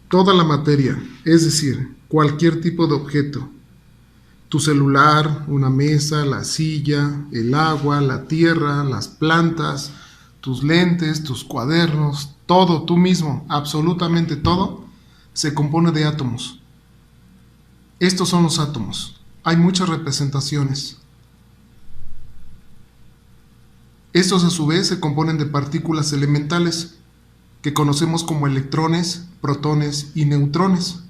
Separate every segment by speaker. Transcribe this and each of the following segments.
Speaker 1: Toda la materia, es decir, cualquier tipo de objeto, tu celular, una mesa, la silla, el agua, la tierra, las plantas, tus lentes, tus cuadernos, todo, tú mismo, absolutamente todo, se compone de átomos. Estos son los átomos. Hay muchas representaciones. Estos a su vez se componen de partículas elementales que conocemos como electrones, protones y neutrones.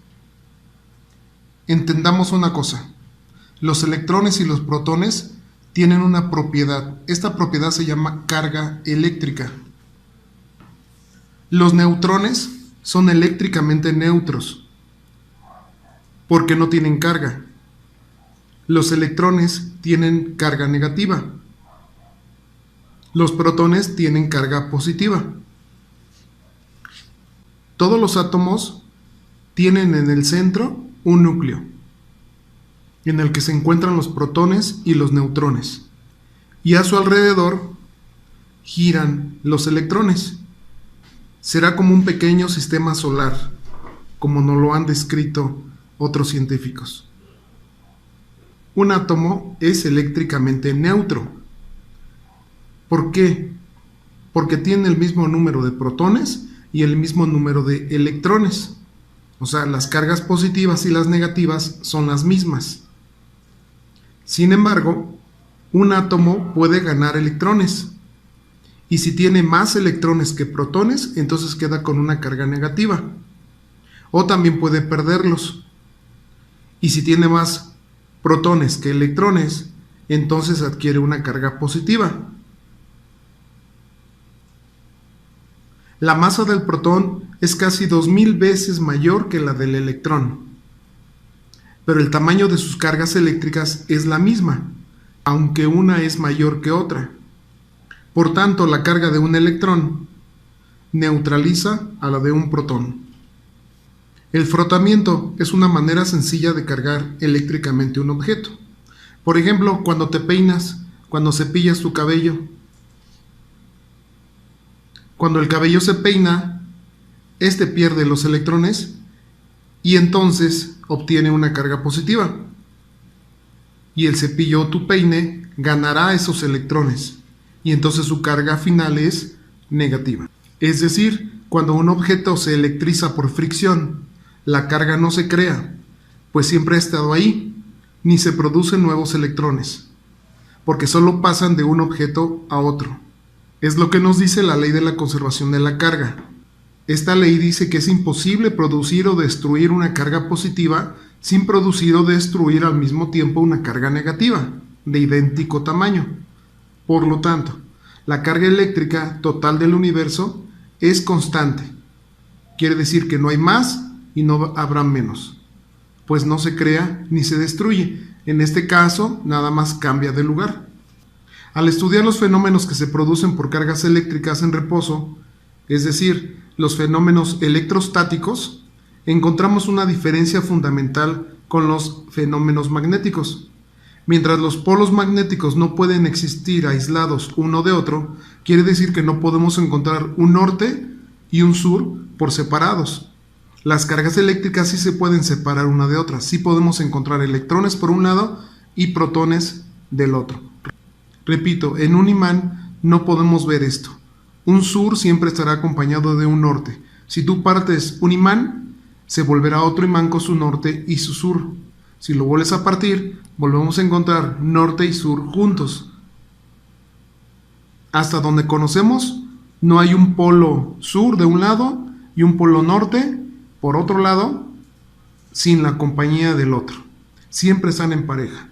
Speaker 1: Entendamos una cosa. Los electrones y los protones tienen una propiedad. Esta propiedad se llama carga eléctrica. Los neutrones son eléctricamente neutros porque no tienen carga. Los electrones tienen carga negativa. Los protones tienen carga positiva. Todos los átomos tienen en el centro un núcleo, en el que se encuentran los protones y los neutrones, y a su alrededor giran los electrones. Será como un pequeño sistema solar, como nos lo han descrito otros científicos. Un átomo es eléctricamente neutro. ¿Por qué? Porque tiene el mismo número de protones y el mismo número de electrones. O sea, las cargas positivas y las negativas son las mismas. Sin embargo, un átomo puede ganar electrones. Y si tiene más electrones que protones, entonces queda con una carga negativa. O también puede perderlos. Y si tiene más protones que electrones, entonces adquiere una carga positiva. La masa del protón es casi 2000 veces mayor que la del electrón, pero el tamaño de sus cargas eléctricas es la misma, aunque una es mayor que otra. Por tanto, la carga de un electrón neutraliza a la de un protón. El frotamiento es una manera sencilla de cargar eléctricamente un objeto. Por ejemplo, cuando te peinas, cuando cepillas tu cabello. Cuando el cabello se peina, este pierde los electrones y entonces obtiene una carga positiva. Y el cepillo o tu peine ganará esos electrones y entonces su carga final es negativa. Es decir, cuando un objeto se electriza por fricción, la carga no se crea, pues siempre ha estado ahí, ni se producen nuevos electrones, porque solo pasan de un objeto a otro. Es lo que nos dice la ley de la conservación de la carga. Esta ley dice que es imposible producir o destruir una carga positiva sin producir o destruir al mismo tiempo una carga negativa, de idéntico tamaño. Por lo tanto, la carga eléctrica total del universo es constante. Quiere decir que no hay más y no habrá menos, pues no se crea ni se destruye. En este caso, nada más cambia de lugar. Al estudiar los fenómenos que se producen por cargas eléctricas en reposo, es decir, los fenómenos electrostáticos, encontramos una diferencia fundamental con los fenómenos magnéticos. Mientras los polos magnéticos no pueden existir aislados uno de otro, quiere decir que no podemos encontrar un norte y un sur por separados. Las cargas eléctricas sí se pueden separar una de otra, sí podemos encontrar electrones por un lado y protones del otro. Repito, en un imán no podemos ver esto. Un sur siempre estará acompañado de un norte. Si tú partes un imán, se volverá otro imán con su norte y su sur. Si lo vuelves a partir, volvemos a encontrar norte y sur juntos. Hasta donde conocemos, no hay un polo sur de un lado y un polo norte por otro lado, sin la compañía del otro. Siempre están en pareja.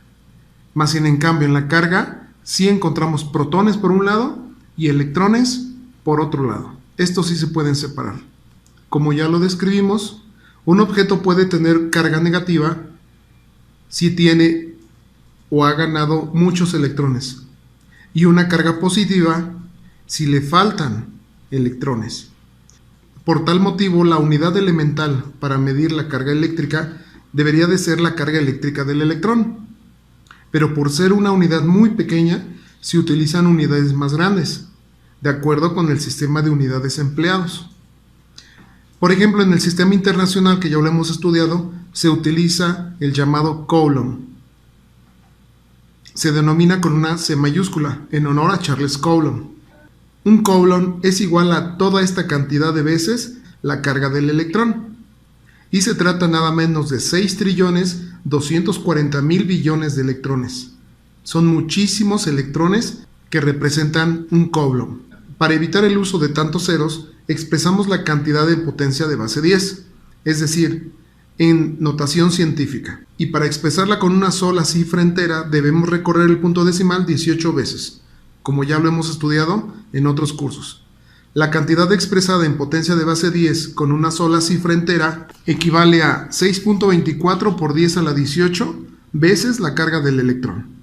Speaker 1: Más sin en cambio en la carga, sí encontramos protones por un lado y electrones por otro lado. Estos sí se pueden separar. Como ya lo describimos, un objeto puede tener carga negativa si tiene o ha ganado muchos electrones, y una carga positiva si le faltan electrones. Por tal motivo, la unidad elemental para medir la carga eléctrica debería de ser la carga eléctrica del electrón. Pero por ser una unidad muy pequeña, se utilizan unidades más grandes, de acuerdo con el sistema de unidades empleados. Por ejemplo, en el sistema internacional que ya lo hemos estudiado, se utiliza el llamado Coulomb. Se denomina con una C mayúscula, en honor a Charles Coulomb. Un Coulomb es igual a toda esta cantidad de veces la carga del electrón. Y se trata nada menos de 6.240.000 billones de electrones. Son muchísimos electrones que representan un Coulomb. Para evitar el uso de tantos ceros, expresamos la cantidad de potencia de base 10, es decir, en notación científica. Y para expresarla con una sola cifra entera debemos recorrer el punto decimal 18 veces, como ya lo hemos estudiado en otros cursos. La cantidad expresada en potencia de base 10 con una sola cifra entera equivale a 6.24 por 10 a la 18 veces la carga del electrón.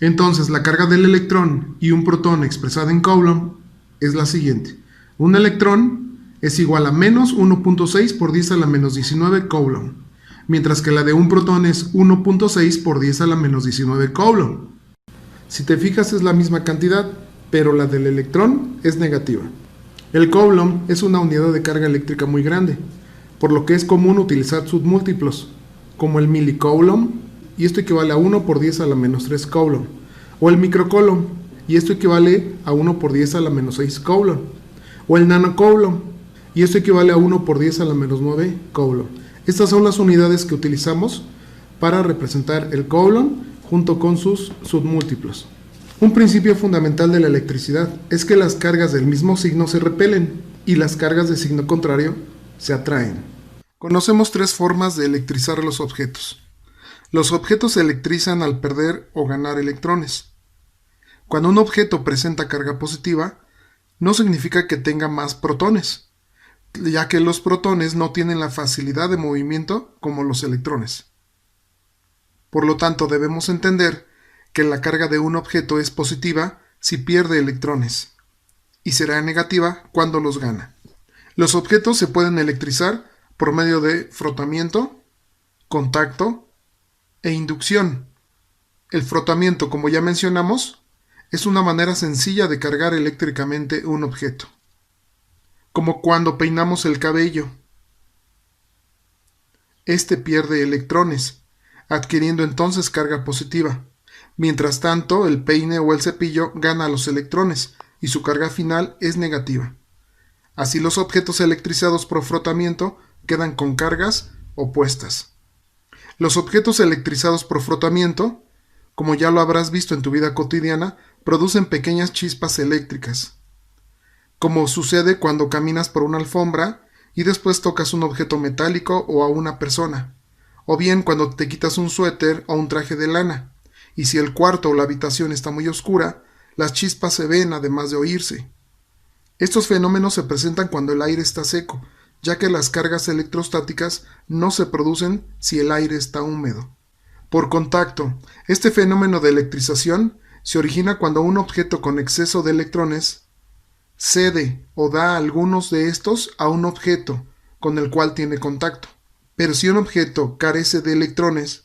Speaker 1: Entonces, la carga del electrón y un protón expresada en Coulomb es la siguiente. Un electrón es igual a menos 1.6 por 10 a la menos 19 Coulomb, mientras que la de un protón es 1.6 por 10 a la menos 19 Coulomb. Si te fijas es la misma cantidad, pero la del electrón es negativa. El Coulomb es una unidad de carga eléctrica muy grande, por lo que es común utilizar submúltiplos, como el milicoulomb, y esto equivale a 1 por 10 a la menos 3 Coulomb, o el microcoulomb, y esto equivale a 1 por 10 a la menos 6 Coulomb, o el nanocoulomb, y esto equivale a 1 por 10 a la menos 9 Coulomb. Estas son las unidades que utilizamos para representar el Coulomb junto con sus submúltiplos. Un principio fundamental de la electricidad es que las cargas del mismo signo se repelen y las cargas de signo contrario se atraen. Conocemos tres formas de electrizar los objetos. Los objetos se electrizan al perder o ganar electrones. Cuando un objeto presenta carga positiva, no significa que tenga más protones, ya que los protones no tienen la facilidad de movimiento como los electrones. Por lo tanto, debemos entender que la carga de un objeto es positiva si pierde electrones, y será negativa cuando los gana. Los objetos se pueden electrizar por medio de frotamiento, contacto e inducción. El frotamiento, como ya mencionamos, es una manera sencilla de cargar eléctricamente un objeto, como cuando peinamos el cabello. Este pierde electrones, adquiriendo entonces carga positiva. Mientras tanto, el peine o el cepillo gana los electrones y su carga final es negativa. Así los objetos electrizados por frotamiento quedan con cargas opuestas. Los objetos electrizados por frotamiento, como ya lo habrás visto en tu vida cotidiana, producen pequeñas chispas eléctricas, como sucede cuando caminas por una alfombra y después tocas un objeto metálico o a una persona, o bien cuando te quitas un suéter o un traje de lana, y si el cuarto o la habitación está muy oscura, las chispas se ven además de oírse. Estos fenómenos se presentan cuando el aire está seco, ya que las cargas electrostáticas no se producen si el aire está húmedo. Por contacto, este fenómeno de electrización se origina cuando un objeto con exceso de electrones cede o da algunos de estos a un objeto con el cual tiene contacto. Pero si un objeto carece de electrones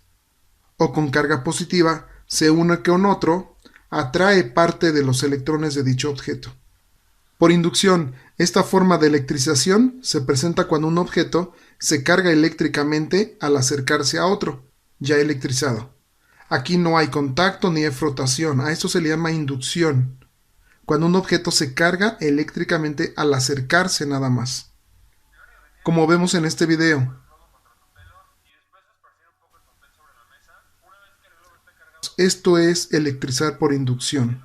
Speaker 1: o con carga positiva se une con otro, atrae parte de los electrones de dicho objeto. Por inducción, esta forma de electrización se presenta cuando un objeto se carga eléctricamente al acercarse a otro, ya electrizado. Aquí no hay contacto ni hay frotación, a esto se le llama inducción, cuando un objeto se carga eléctricamente al acercarse nada más. Como vemos en este video, esto es electrizar por inducción.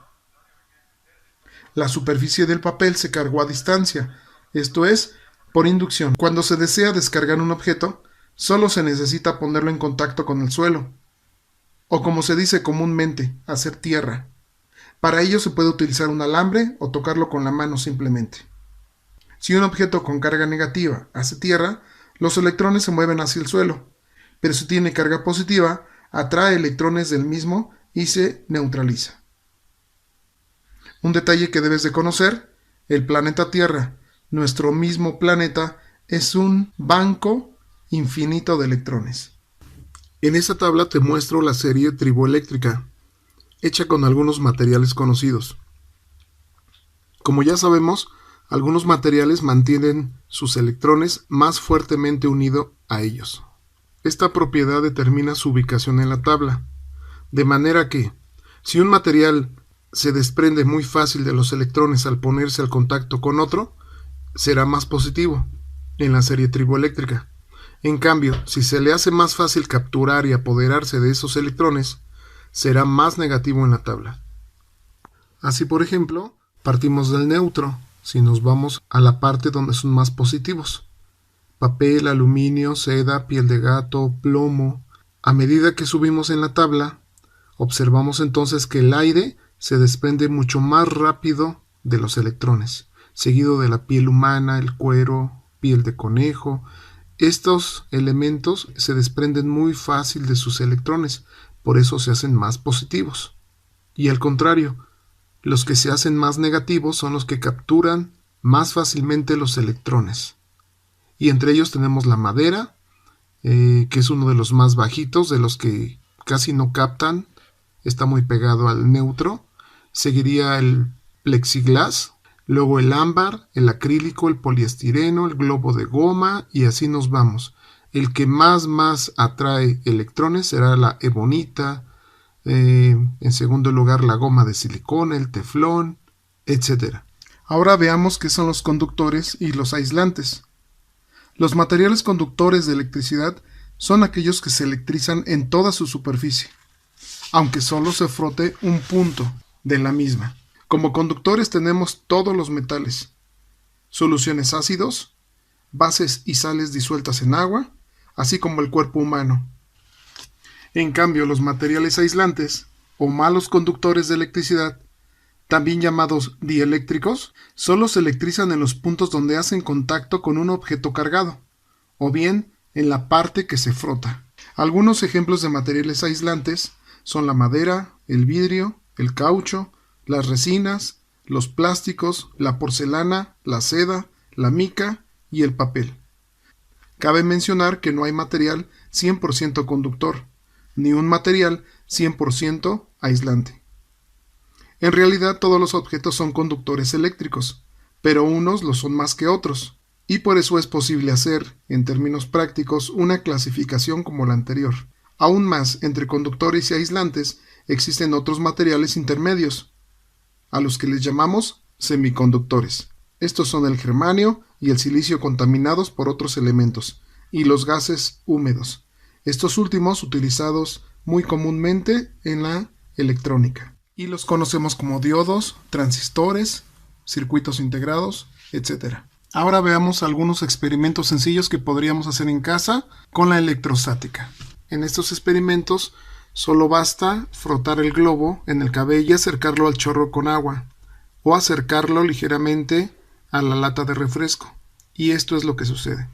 Speaker 1: La superficie del papel se cargó a distancia, esto es, por inducción. Cuando se desea descargar un objeto, solo se necesita ponerlo en contacto con el suelo, o como se dice comúnmente, hacer tierra. Para ello se puede utilizar un alambre o tocarlo con la mano simplemente. Si un objeto con carga negativa hace tierra, los electrones se mueven hacia el suelo, pero si tiene carga positiva, atrae electrones del mismo y se neutraliza. Un detalle que debes de conocer, el planeta Tierra, nuestro mismo planeta, es un banco infinito de electrones. En esta tabla te muestro la serie triboeléctrica, hecha con algunos materiales conocidos. Como ya sabemos, Algunos materiales mantienen sus electrones más fuertemente unidos a ellos. Esta propiedad determina su ubicación en la tabla, de manera que, si un material se desprende muy fácil de los electrones al ponerse al contacto con otro, será más positivo en la serie triboeléctrica. En cambio, si se le hace más fácil capturar y apoderarse de esos electrones, será más negativo en la tabla. Así, por ejemplo, partimos del neutro, si nos vamos a la parte donde son más positivos. Papel, aluminio, seda, piel de gato, plomo. A medida que subimos en la tabla, observamos entonces que el aire se desprende mucho más rápido de los electrones, seguido de la piel humana, el cuero, piel de conejo. Estos elementos se desprenden muy fácil de sus electrones, por eso se hacen más positivos. Y al contrario, los que se hacen más negativos son los que capturan más fácilmente los electrones. Y entre ellos tenemos la madera, que es uno de los más bajitos, de los que casi no captan, está muy pegado al neutro. Seguiría el plexiglas, luego el ámbar, el acrílico, el poliestireno, el globo de goma, y así nos vamos. El que más atrae electrones será la ebonita, en segundo lugar la goma de silicona, el teflón, etc. Ahora veamos qué son los conductores y los aislantes. Los materiales conductores de electricidad son aquellos que se electrizan en toda su superficie, aunque solo se frote un punto de la misma. Como conductores tenemos todos los metales, soluciones ácidos, bases y sales disueltas en agua, así como el cuerpo humano. En cambio, los materiales aislantes, o malos conductores de electricidad, también llamados dieléctricos, solo se electrizan en los puntos donde hacen contacto con un objeto cargado, o bien en la parte que se frota. Algunos ejemplos de materiales aislantes son la madera, el vidrio, el caucho, las resinas, los plásticos, la porcelana, la seda, la mica y el papel. Cabe mencionar que no hay material 100% conductor, ni un material 100% aislante. En realidad todos los objetos son conductores eléctricos, pero unos lo son más que otros, y por eso es posible hacer, en términos prácticos, una clasificación como la anterior. Aún más, entre conductores y aislantes existen otros materiales intermedios, a los que les llamamos semiconductores. Estos son el germanio y el silicio contaminados por otros elementos, y los gases húmedos. Estos últimos utilizados muy comúnmente en la electrónica. Y los conocemos como diodos, transistores, circuitos integrados, etc. Ahora veamos algunos experimentos sencillos que podríamos hacer en casa con la electrostática. En estos experimentos solo basta frotar el globo en el cabello y acercarlo al chorro con agua, o acercarlo ligeramente a la lata de refresco. Y esto es lo que sucede.